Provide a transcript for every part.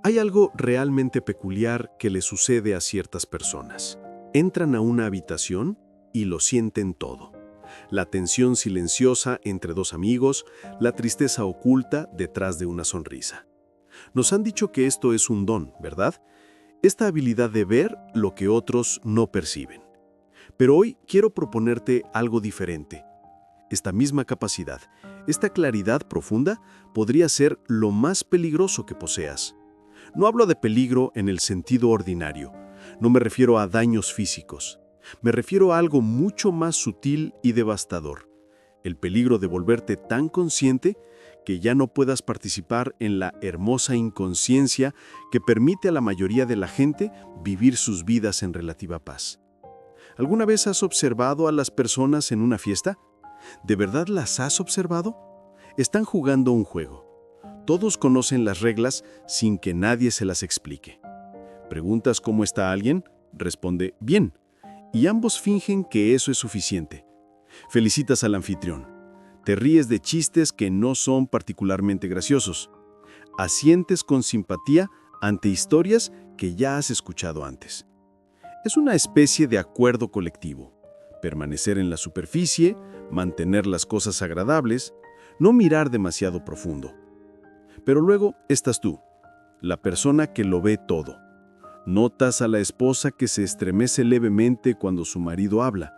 Hay algo realmente peculiar que le sucede a ciertas personas. Entran a una habitación y lo sienten todo. La tensión silenciosa entre dos amigos, la tristeza oculta detrás de una sonrisa. Nos han dicho que esto es un don, ¿verdad? Esta habilidad de ver lo que otros no perciben. Pero hoy quiero proponerte algo diferente. Esta misma capacidad, esta claridad profunda, podría ser lo más peligroso que poseas. No hablo de peligro en el sentido ordinario. No me refiero a daños físicos. Me refiero a algo mucho más sutil y devastador. El peligro de volverte tan consciente que ya no puedas participar en la hermosa inconsciencia que permite a la mayoría de la gente vivir sus vidas en relativa paz. ¿Alguna vez has observado a las personas en una fiesta? ¿De verdad las has observado? Están jugando un juego. Todos conocen las reglas sin que nadie se las explique. ¿Preguntas cómo está alguien? Responde, bien. Y ambos fingen que eso es suficiente. Felicitas al anfitrión. Te ríes de chistes que no son particularmente graciosos. Asientes con simpatía ante historias que ya has escuchado antes. Es una especie de acuerdo colectivo. Permanecer en la superficie, mantener las cosas agradables, no mirar demasiado profundo. Pero luego estás tú, la persona que lo ve todo. Notas a la esposa que se estremece levemente cuando su marido habla.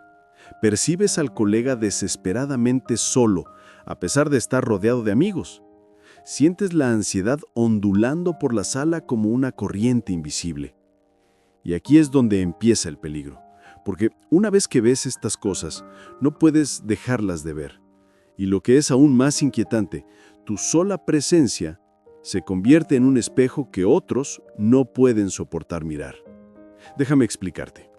Percibes al colega desesperadamente solo, a pesar de estar rodeado de amigos. Sientes la ansiedad ondulando por la sala como una corriente invisible. Y aquí es donde empieza el peligro, porque una vez que ves estas cosas, no puedes dejarlas de ver. Y lo que es aún más inquietante, tu sola presencia se convierte en un espejo que otros no pueden soportar mirar. Déjame explicarte.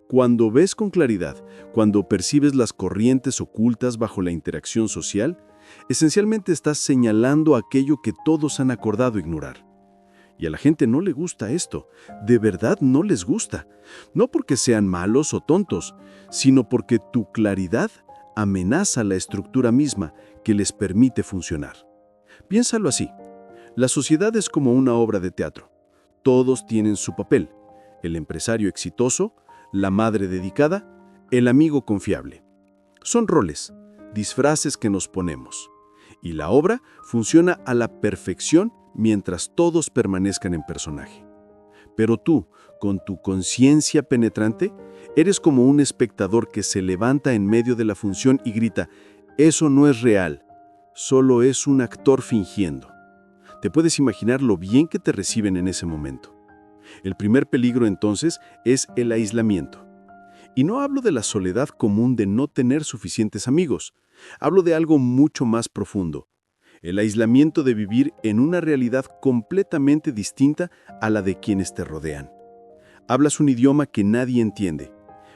Cuando ves con claridad, cuando percibes las corrientes ocultas bajo la interacción social, esencialmente estás señalando aquello que todos han acordado ignorar. Y a la gente no le gusta esto, de verdad no les gusta. No porque sean malos o tontos, sino porque tu claridad amenaza la estructura misma que les permite funcionar. Piénsalo así. La sociedad es como una obra de teatro. Todos tienen su papel. El empresario exitoso, la madre dedicada, el amigo confiable. Son roles, disfraces que nos ponemos. Y la obra funciona a la perfección mientras todos permanezcan en personaje. Pero tú, con tu conciencia penetrante, eres como un espectador que se levanta en medio de la función y grita, «Eso no es real, solo es un actor fingiendo». Te puedes imaginar lo bien que te reciben en ese momento. El primer peligro entonces es el aislamiento. Y no hablo de la soledad común de no tener suficientes amigos. Hablo de algo mucho más profundo. El aislamiento de vivir en una realidad completamente distinta a la de quienes te rodean. Hablas un idioma que nadie entiende.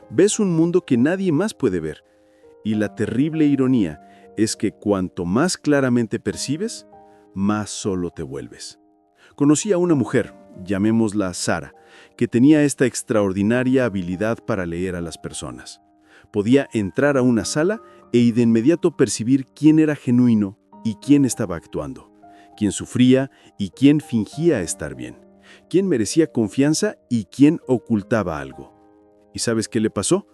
Ves un mundo que nadie más puede ver. Y la terrible ironía es que cuanto más claramente percibes, más solo te vuelves. Conocí a una mujer, llamémosla Sara, que tenía esta extraordinaria habilidad para leer a las personas. Podía entrar a una sala y de inmediato percibir quién era genuino y quién estaba actuando, quién sufría y quién fingía estar bien, quién merecía confianza y quién ocultaba algo. ¿Y sabes qué le pasó?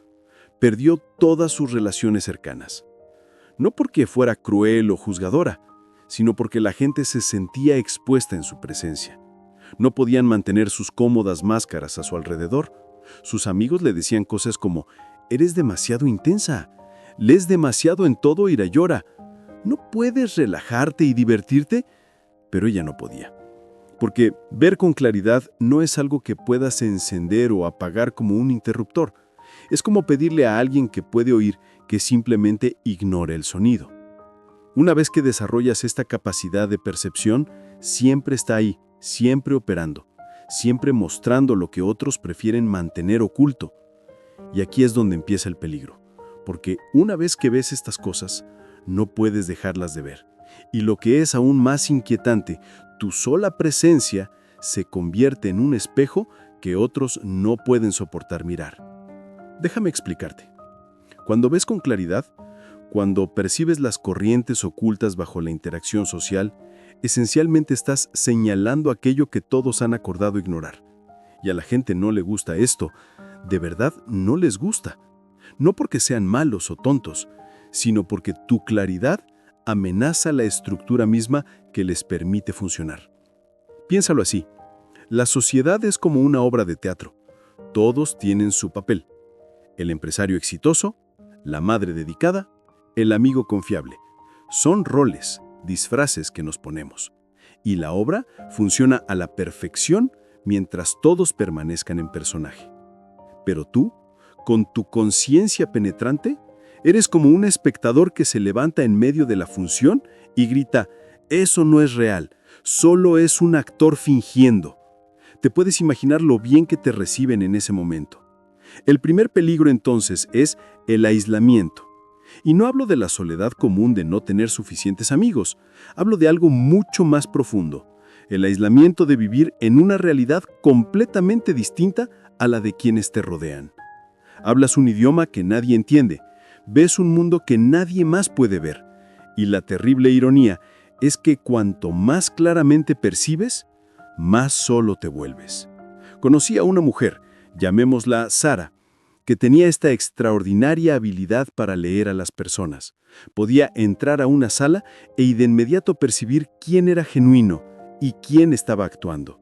Perdió todas sus relaciones cercanas. No porque fuera cruel o juzgadora, sino porque la gente se sentía expuesta en su presencia. No podían mantener sus cómodas máscaras a su alrededor. Sus amigos le decían cosas como, «Eres demasiado intensa, lees demasiado en todo y llora. ¿No puedes relajarte y divertirte?» Pero ella no podía. Porque ver con claridad no es algo que puedas encender o apagar como un interruptor. Es como pedirle a alguien que puede oír que simplemente ignore el sonido. Una vez que desarrollas esta capacidad de percepción, siempre está ahí, siempre operando, siempre mostrando lo que otros prefieren mantener oculto. Y aquí es donde empieza el peligro, porque una vez que ves estas cosas, no puedes dejarlas de ver. Y lo que es aún más inquietante, tu sola presencia se convierte en un espejo que otros no pueden soportar mirar. Déjame explicarte. Cuando ves con claridad, cuando percibes las corrientes ocultas bajo la interacción social, esencialmente estás señalando aquello que todos han acordado ignorar. Y a la gente no le gusta esto, de verdad no les gusta. No porque sean malos o tontos, sino porque tu claridad amenaza la estructura misma que les permite funcionar. Piénsalo así. La sociedad es como una obra de teatro. Todos tienen su papel. El empresario exitoso, la madre dedicada, el amigo confiable. Son roles, disfraces que nos ponemos. Y la obra funciona a la perfección mientras todos permanezcan en personaje. Pero tú, con tu conciencia penetrante, eres como un espectador que se levanta en medio de la función y grita: «Eso no es real, solo es un actor fingiendo». Te puedes imaginar lo bien que te reciben en ese momento. El primer peligro entonces es el aislamiento. Y no hablo de la soledad común de no tener suficientes amigos, hablo de algo mucho más profundo, el aislamiento de vivir en una realidad completamente distinta a la de quienes te rodean. Hablas un idioma que nadie entiende, ves un mundo que nadie más puede ver, y la terrible ironía es que cuanto más claramente percibes, más solo te vuelves. Conocí a una mujer, llamémosla Sara, que tenía esta extraordinaria habilidad para leer a las personas. Podía entrar a una sala y de inmediato percibir quién era genuino y quién estaba actuando,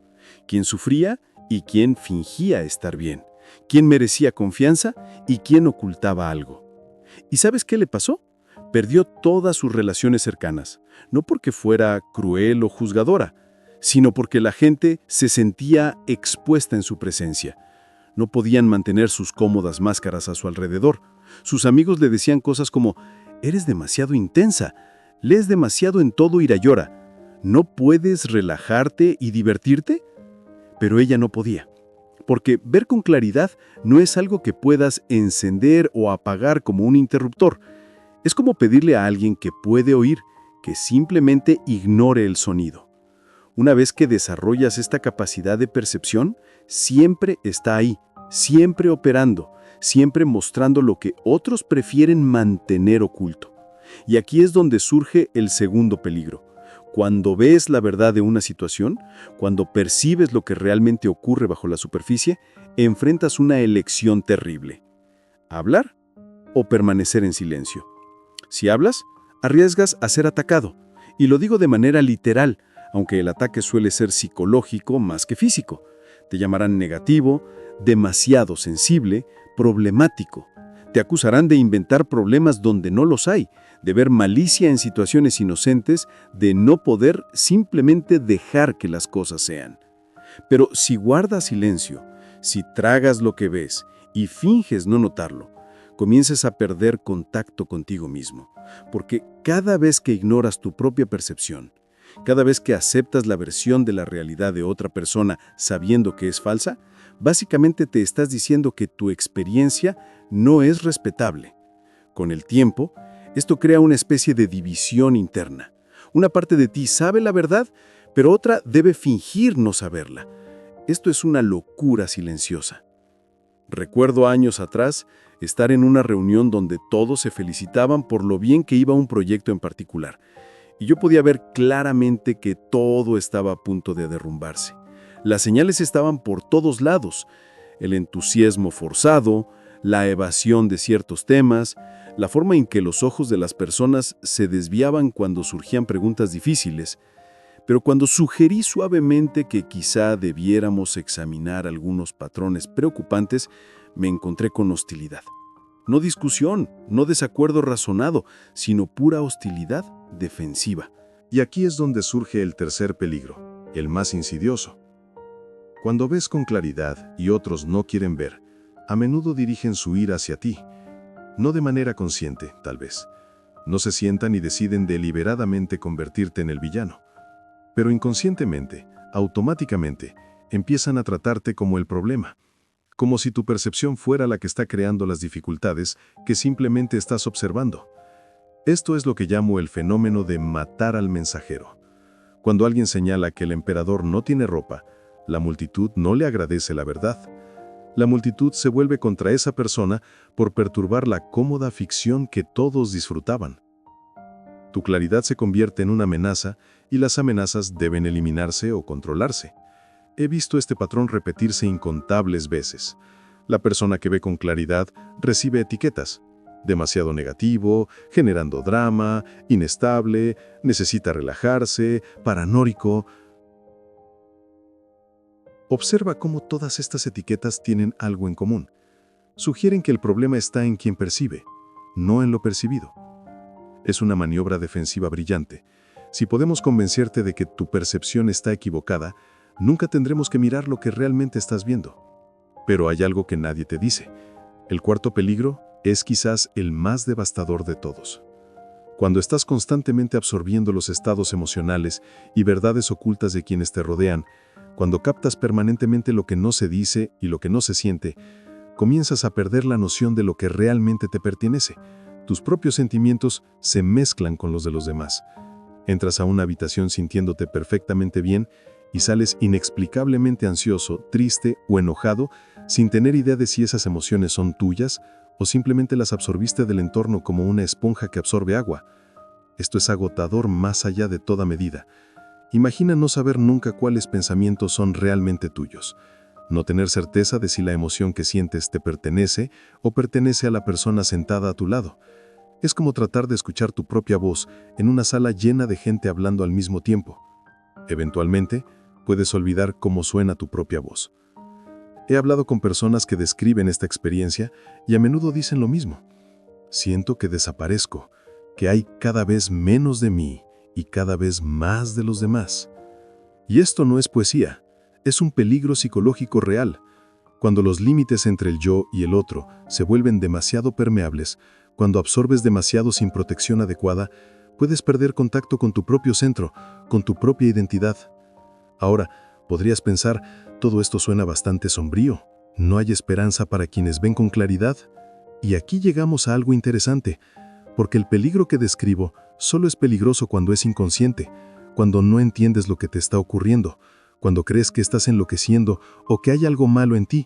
quién sufría y quién fingía estar bien, quién merecía confianza y quién ocultaba algo. ¿Y sabes qué le pasó? Perdió todas sus relaciones cercanas, no porque fuera cruel o juzgadora, sino porque la gente se sentía expuesta en su presencia. No podían mantener sus cómodas máscaras a su alrededor. Sus amigos le decían cosas como: «Eres demasiado intensa, lees demasiado en todo ira y llora. ¿No puedes relajarte y divertirte?». Pero ella no podía, porque ver con claridad no es algo que puedas encender o apagar como un interruptor. Es como pedirle a alguien que puede oír, que simplemente ignore el sonido. Una vez que desarrollas esta capacidad de percepción, siempre está ahí, siempre operando, siempre mostrando lo que otros prefieren mantener oculto. Y aquí es donde surge el segundo peligro. Cuando ves la verdad de una situación, cuando percibes lo que realmente ocurre bajo la superficie, enfrentas una elección terrible: ¿hablar o permanecer en silencio? Si hablas, arriesgas a ser atacado. Y lo digo de manera literal, aunque el ataque suele ser psicológico más que físico. Te llamarán negativo, demasiado sensible, problemático. Te acusarán de inventar problemas donde no los hay, de ver malicia en situaciones inocentes, de no poder simplemente dejar que las cosas sean. Pero si guardas silencio, si tragas lo que ves y finges no notarlo, comienzas a perder contacto contigo mismo, porque cada vez que ignoras tu propia percepción, cada vez que aceptas la versión de la realidad de otra persona sabiendo que es falsa, básicamente te estás diciendo que tu experiencia no es respetable. Con el tiempo, esto crea una especie de división interna. Una parte de ti sabe la verdad, pero otra debe fingir no saberla. Esto es una locura silenciosa. Recuerdo años atrás estar en una reunión donde todos se felicitaban por lo bien que iba un proyecto en particular. Y yo podía ver claramente que todo estaba a punto de derrumbarse. Las señales estaban por todos lados: el entusiasmo forzado, la evasión de ciertos temas, la forma en que los ojos de las personas se desviaban cuando surgían preguntas difíciles. Pero cuando sugerí suavemente que quizá debiéramos examinar algunos patrones preocupantes, me encontré con hostilidad. No discusión, no desacuerdo razonado, sino pura hostilidad defensiva. Y aquí es donde surge el tercer peligro, el más insidioso. Cuando ves con claridad y otros no quieren ver, a menudo dirigen su ira hacia ti. No de manera consciente, tal vez. No se sientan y deciden deliberadamente convertirte en el villano. Pero inconscientemente, automáticamente, empiezan a tratarte como el problema. Como si tu percepción fuera la que está creando las dificultades que simplemente estás observando. Esto es lo que llamo el fenómeno de matar al mensajero. Cuando alguien señala que el emperador no tiene ropa, la multitud no le agradece la verdad. La multitud se vuelve contra esa persona por perturbar la cómoda ficción que todos disfrutaban. Tu claridad se convierte en una amenaza y las amenazas deben eliminarse o controlarse. He visto este patrón repetirse incontables veces. La persona que ve con claridad recibe etiquetas. Demasiado negativo, generando drama, inestable, necesita relajarse, paranoico. Observa cómo todas estas etiquetas tienen algo en común. Sugieren que el problema está en quien percibe, no en lo percibido. Es una maniobra defensiva brillante. Si podemos convencerte de que tu percepción está equivocada, nunca tendremos que mirar lo que realmente estás viendo. Pero hay algo que nadie te dice. El cuarto peligro es quizás el más devastador de todos. Cuando estás constantemente absorbiendo los estados emocionales y verdades ocultas de quienes te rodean, cuando captas permanentemente lo que no se dice y lo que no se siente, comienzas a perder la noción de lo que realmente te pertenece. Tus propios sentimientos se mezclan con los de los demás. Entras a una habitación sintiéndote perfectamente bien y sales inexplicablemente ansioso, triste o enojado, sin tener idea de si esas emociones son tuyas o simplemente las absorbiste del entorno como una esponja que absorbe agua. Esto es agotador más allá de toda medida. Imagina no saber nunca cuáles pensamientos son realmente tuyos. No tener certeza de si la emoción que sientes te pertenece o pertenece a la persona sentada a tu lado. Es como tratar de escuchar tu propia voz en una sala llena de gente hablando al mismo tiempo. Eventualmente, puedes olvidar cómo suena tu propia voz. He hablado con personas que describen esta experiencia y a menudo dicen lo mismo. Siento que desaparezco, que hay cada vez menos de mí y cada vez más de los demás. Y esto no es poesía, es un peligro psicológico real. Cuando los límites entre el yo y el otro se vuelven demasiado permeables, cuando absorbes demasiado sin protección adecuada, puedes perder contacto con tu propio centro, con tu propia identidad. Ahora, podrías pensar, todo esto suena bastante sombrío. ¿No hay esperanza para quienes ven con claridad? Y aquí llegamos a algo interesante, porque el peligro que describo solo es peligroso cuando es inconsciente, cuando no entiendes lo que te está ocurriendo, cuando crees que estás enloqueciendo o que hay algo malo en ti.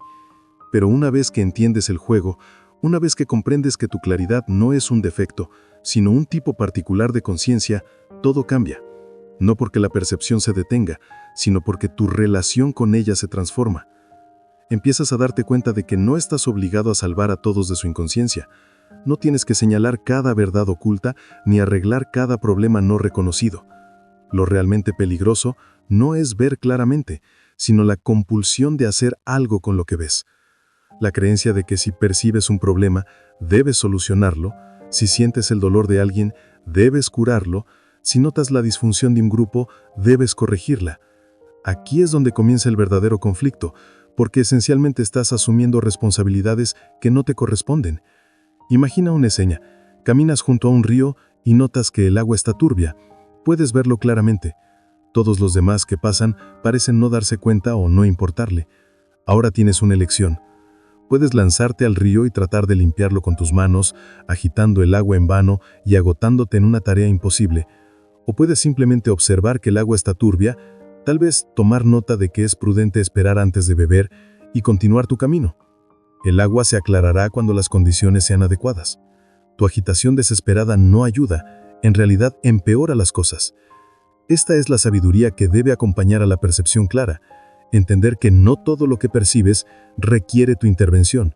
Pero una vez que entiendes el juego, una vez que comprendes que tu claridad no es un defecto, sino un tipo particular de conciencia, todo cambia. No porque la percepción se detenga, sino porque tu relación con ella se transforma. Empiezas a darte cuenta de que no estás obligado a salvar a todos de su inconsciencia. No tienes que señalar cada verdad oculta ni arreglar cada problema no reconocido. Lo realmente peligroso no es ver claramente, sino la compulsión de hacer algo con lo que ves. La creencia de que si percibes un problema, debes solucionarlo, si sientes el dolor de alguien, debes curarlo, si notas la disfunción de un grupo, debes corregirla. Aquí es donde comienza el verdadero conflicto, porque esencialmente estás asumiendo responsabilidades que no te corresponden. Imagina una escena. Caminas junto a un río y notas que el agua está turbia. Puedes verlo claramente. Todos los demás que pasan parecen no darse cuenta o no importarle. Ahora tienes una elección. Puedes lanzarte al río y tratar de limpiarlo con tus manos, agitando el agua en vano y agotándote en una tarea imposible. O puedes simplemente observar que el agua está turbia, tal vez tomar nota de que es prudente esperar antes de beber y continuar tu camino. El agua se aclarará cuando las condiciones sean adecuadas. Tu agitación desesperada no ayuda, en realidad empeora las cosas. Esta es la sabiduría que debe acompañar a la percepción clara. Entender que no todo lo que percibes requiere tu intervención.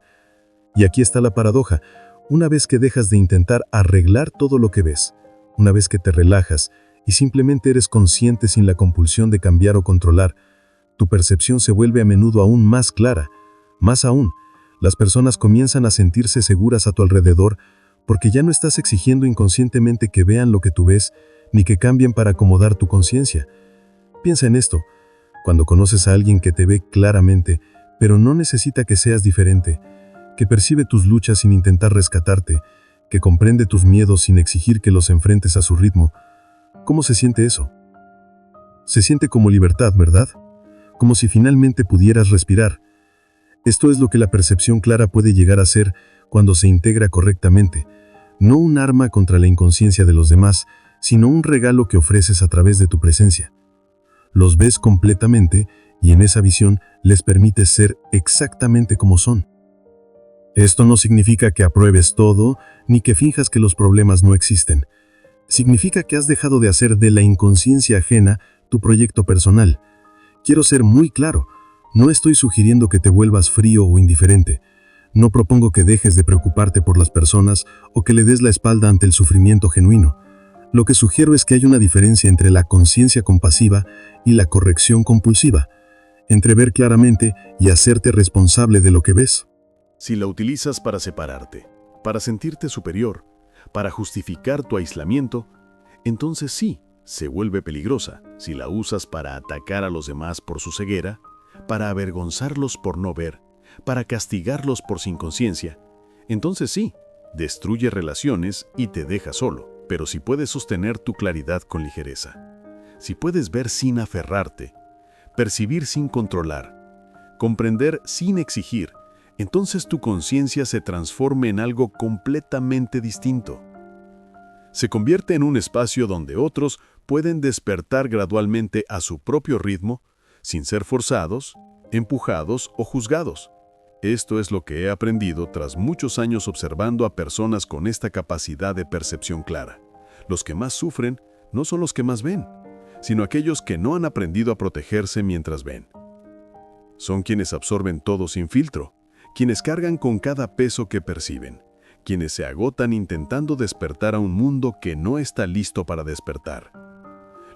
Y aquí está la paradoja. Una vez que dejas de intentar arreglar todo lo que ves, una vez que te relajas y simplemente eres consciente sin la compulsión de cambiar o controlar, tu percepción se vuelve a menudo aún más clara. Más aún, las personas comienzan a sentirse seguras a tu alrededor porque ya no estás exigiendo inconscientemente que vean lo que tú ves, ni que cambien para acomodar tu conciencia. Piensa en esto. Cuando conoces a alguien que te ve claramente, pero no necesita que seas diferente, que percibe tus luchas sin intentar rescatarte, que comprende tus miedos sin exigir que los enfrentes a su ritmo, ¿cómo se siente eso? Se siente como libertad, ¿verdad? Como si finalmente pudieras respirar. Esto es lo que la percepción clara puede llegar a ser cuando se integra correctamente, no un arma contra la inconsciencia de los demás, sino un regalo que ofreces a través de tu presencia. Los ves completamente y en esa visión les permites ser exactamente como son. Esto no significa que apruebes todo ni que finjas que los problemas no existen. Significa que has dejado de hacer de la inconsciencia ajena tu proyecto personal. Quiero ser muy claro, no estoy sugiriendo que te vuelvas frío o indiferente. No propongo que dejes de preocuparte por las personas o que le des la espalda ante el sufrimiento genuino. Lo que sugiero es que hay una diferencia entre la conciencia compasiva y la corrección compulsiva, entre ver claramente y hacerte responsable de lo que ves. Si la utilizas para separarte, para sentirte superior, para justificar tu aislamiento, entonces sí, se vuelve peligrosa. Si la usas para atacar a los demás por su ceguera, para avergonzarlos por no ver, para castigarlos por su inconsciencia, entonces sí, destruye relaciones y te deja solo. Pero si puedes sostener tu claridad con ligereza, si puedes ver sin aferrarte, percibir sin controlar, comprender sin exigir, entonces tu conciencia se transforma en algo completamente distinto. Se convierte en un espacio donde otros pueden despertar gradualmente a su propio ritmo, sin ser forzados, empujados o juzgados. Esto es lo que he aprendido tras muchos años observando a personas con esta capacidad de percepción clara. Los que más sufren no son los que más ven, sino aquellos que no han aprendido a protegerse mientras ven. Son quienes absorben todo sin filtro, quienes cargan con cada peso que perciben, quienes se agotan intentando despertar a un mundo que no está listo para despertar.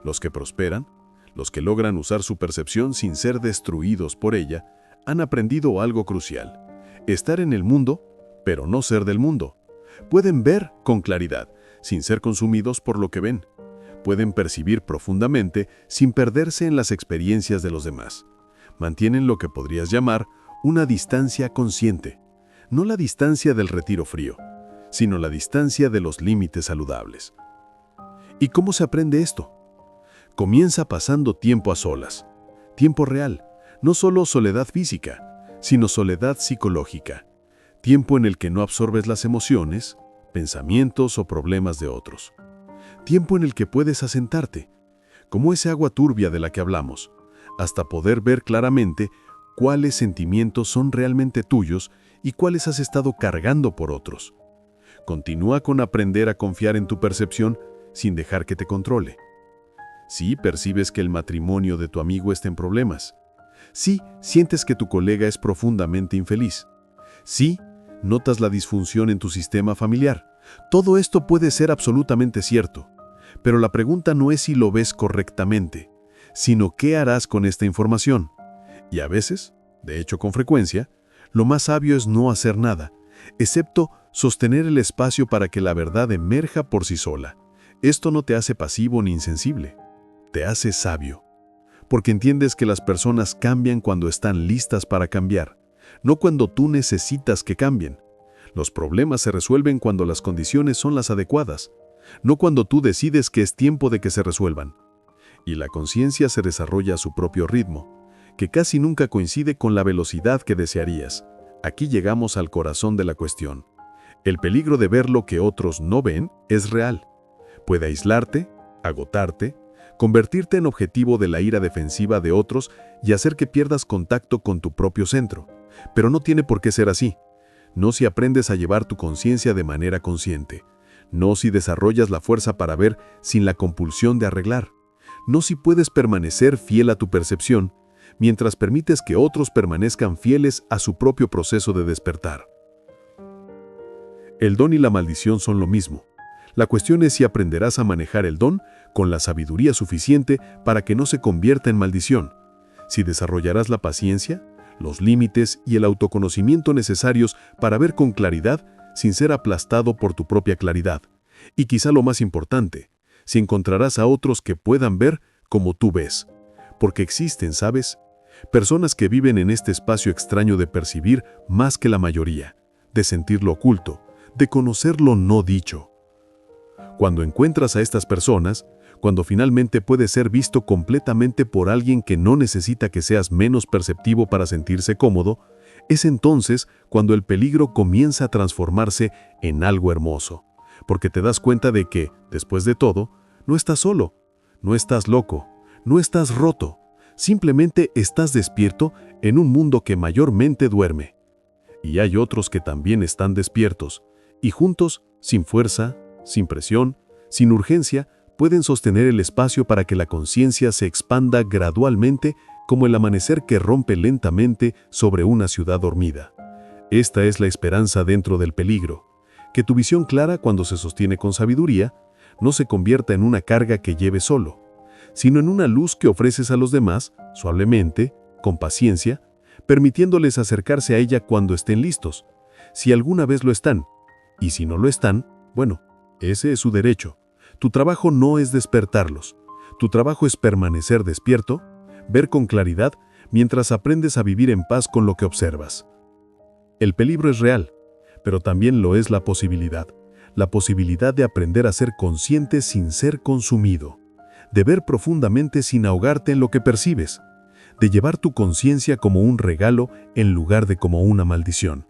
Los que prosperan, los que logran usar su percepción sin ser destruidos por ella, han aprendido algo crucial: estar en el mundo, pero no ser del mundo. Pueden ver con claridad, sin ser consumidos por lo que ven. Pueden percibir profundamente, sin perderse en las experiencias de los demás. Mantienen lo que podrías llamar una distancia consciente. No la distancia del retiro frío, sino la distancia de los límites saludables. ¿Y cómo se aprende esto? Comienza pasando tiempo a solas. Tiempo real. No solo soledad física, sino soledad psicológica. Tiempo en el que no absorbes las emociones, pensamientos o problemas de otros. Tiempo en el que puedes asentarte, como ese agua turbia de la que hablamos, hasta poder ver claramente cuáles sentimientos son realmente tuyos y cuáles has estado cargando por otros. Continúa con aprender a confiar en tu percepción sin dejar que te controle. Sí, percibes que el matrimonio de tu amigo está en problemas. Sí, sientes que tu colega es profundamente infeliz. Sí, notas la disfunción en tu sistema familiar. Todo esto puede ser absolutamente cierto, pero la pregunta no es si lo ves correctamente, sino qué harás con esta información. Y a veces, de hecho con frecuencia, lo más sabio es no hacer nada, excepto sostener el espacio para que la verdad emerja por sí sola. Esto no te hace pasivo ni insensible, te hace sabio. Porque entiendes que las personas cambian cuando están listas para cambiar, no cuando tú necesitas que cambien. Los problemas se resuelven cuando las condiciones son las adecuadas, no cuando tú decides que es tiempo de que se resuelvan. Y la conciencia se desarrolla a su propio ritmo, que casi nunca coincide con la velocidad que desearías. Aquí llegamos al corazón de la cuestión. El peligro de ver lo que otros no ven es real. Puede aislarte, agotarte, convertirte en objetivo de la ira defensiva de otros y hacer que pierdas contacto con tu propio centro. Pero no tiene por qué ser así. No si aprendes a llevar tu conciencia de manera consciente. No si desarrollas la fuerza para ver sin la compulsión de arreglar. No si puedes permanecer fiel a tu percepción, mientras permites que otros permanezcan fieles a su propio proceso de despertar. El don y la maldición son lo mismo. La cuestión es si aprenderás a manejar el don con la sabiduría suficiente para que no se convierta en maldición. Si desarrollarás la paciencia, los límites y el autoconocimiento necesarios para ver con claridad sin ser aplastado por tu propia claridad. Y quizá lo más importante, si encontrarás a otros que puedan ver como tú ves. Porque existen, ¿sabes? Personas que viven en este espacio extraño de percibir más que la mayoría, de sentir lo oculto, de conocer lo no dicho. Cuando encuentras a estas personas, cuando finalmente puedes ser visto completamente por alguien que no necesita que seas menos perceptivo para sentirse cómodo, es entonces cuando el peligro comienza a transformarse en algo hermoso, porque te das cuenta de que, después de todo, no estás solo, no estás loco, no estás roto, simplemente estás despierto en un mundo que mayormente duerme. Y hay otros que también están despiertos, y juntos, sin fuerza, sin presión, Sin urgencia, pueden sostener el espacio para que la conciencia se expanda gradualmente como el amanecer que rompe lentamente sobre una ciudad dormida. Esta es la esperanza dentro del peligro, que tu visión clara, cuando se sostiene con sabiduría, no se convierta en una carga que lleves solo, sino en una luz que ofreces a los demás, suavemente, con paciencia, permitiéndoles acercarse a ella cuando estén listos, si alguna vez lo están, y si no lo están, bueno, ese es su derecho. Tu trabajo no es despertarlos, tu trabajo es permanecer despierto, ver con claridad mientras aprendes a vivir en paz con lo que observas. El peligro es real, pero también lo es la posibilidad de aprender a ser consciente sin ser consumido, de ver profundamente sin ahogarte en lo que percibes, de llevar tu conciencia como un regalo en lugar de como una maldición.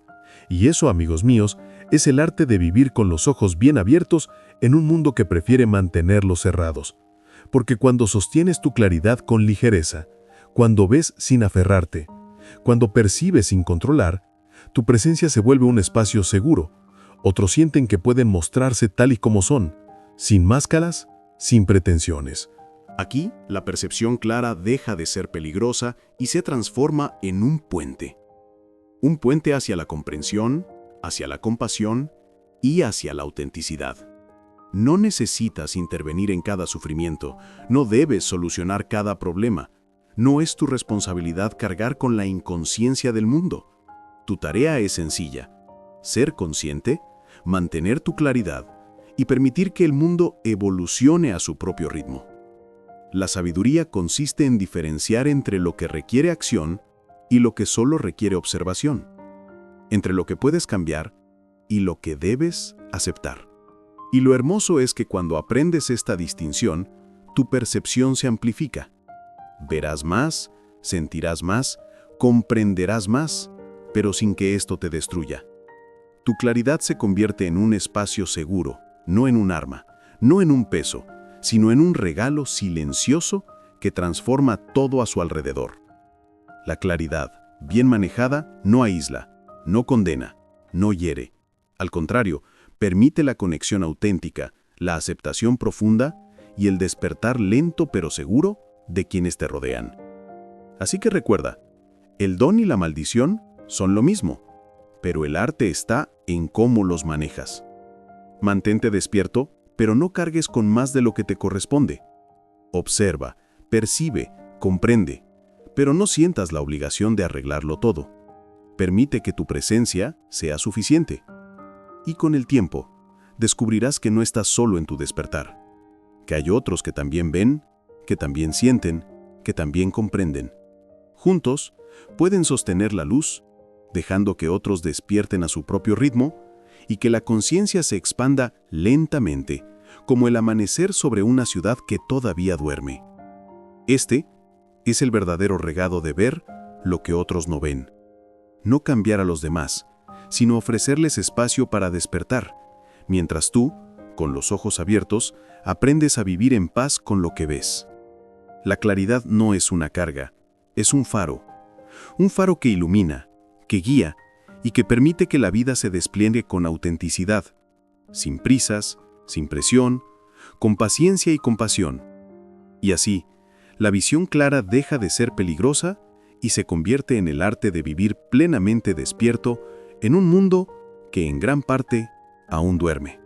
Y eso, amigos míos, es el arte de vivir con los ojos bien abiertos en un mundo que prefiere mantenerlos cerrados. Porque cuando sostienes tu claridad con ligereza, cuando ves sin aferrarte, cuando percibes sin controlar, tu presencia se vuelve un espacio seguro. Otros sienten que pueden mostrarse tal y como son, sin máscaras, sin pretensiones. Aquí, la percepción clara deja de ser peligrosa y se transforma en un puente. Un puente hacia la comprensión, hacia la compasión y hacia la autenticidad. No necesitas intervenir en cada sufrimiento, no debes solucionar cada problema. No es tu responsabilidad cargar con la inconsciencia del mundo. Tu tarea es sencilla: ser consciente, mantener tu claridad y permitir que el mundo evolucione a su propio ritmo. La sabiduría consiste en diferenciar entre lo que requiere acción y lo que solo requiere observación, entre lo que puedes cambiar y lo que debes aceptar. Y lo hermoso es que cuando aprendes esta distinción, tu percepción se amplifica. Verás más, sentirás más, comprenderás más, pero sin que esto te destruya. Tu claridad se convierte en un espacio seguro, no en un arma, no en un peso, sino en un regalo silencioso que transforma todo a su alrededor. La claridad, bien manejada, no aísla, no condena, no hiere. Al contrario, permite la conexión auténtica, la aceptación profunda y el despertar lento pero seguro de quienes te rodean. Así que recuerda, el don y la maldición son lo mismo, pero el arte está en cómo los manejas. Mantente despierto, pero no cargues con más de lo que te corresponde. Observa, percibe, comprende, pero no sientas la obligación de arreglarlo todo. Permite que tu presencia sea suficiente. Y con el tiempo, descubrirás que no estás solo en tu despertar, que hay otros que también ven, que también sienten, que también comprenden. Juntos, pueden sostener la luz, dejando que otros despierten a su propio ritmo y que la conciencia se expanda lentamente, como el amanecer sobre una ciudad que todavía duerme. Este es el verdadero regalo de ver lo que otros no ven. No cambiar a los demás, sino ofrecerles espacio para despertar, mientras tú, con los ojos abiertos, aprendes a vivir en paz con lo que ves. La claridad no es una carga, es un faro que ilumina, que guía y que permite que la vida se despliegue con autenticidad, sin prisas, sin presión, con paciencia y compasión. Y así, la visión clara deja de ser peligrosa y se convierte en el arte de vivir plenamente despierto en un mundo que en gran parte aún duerme.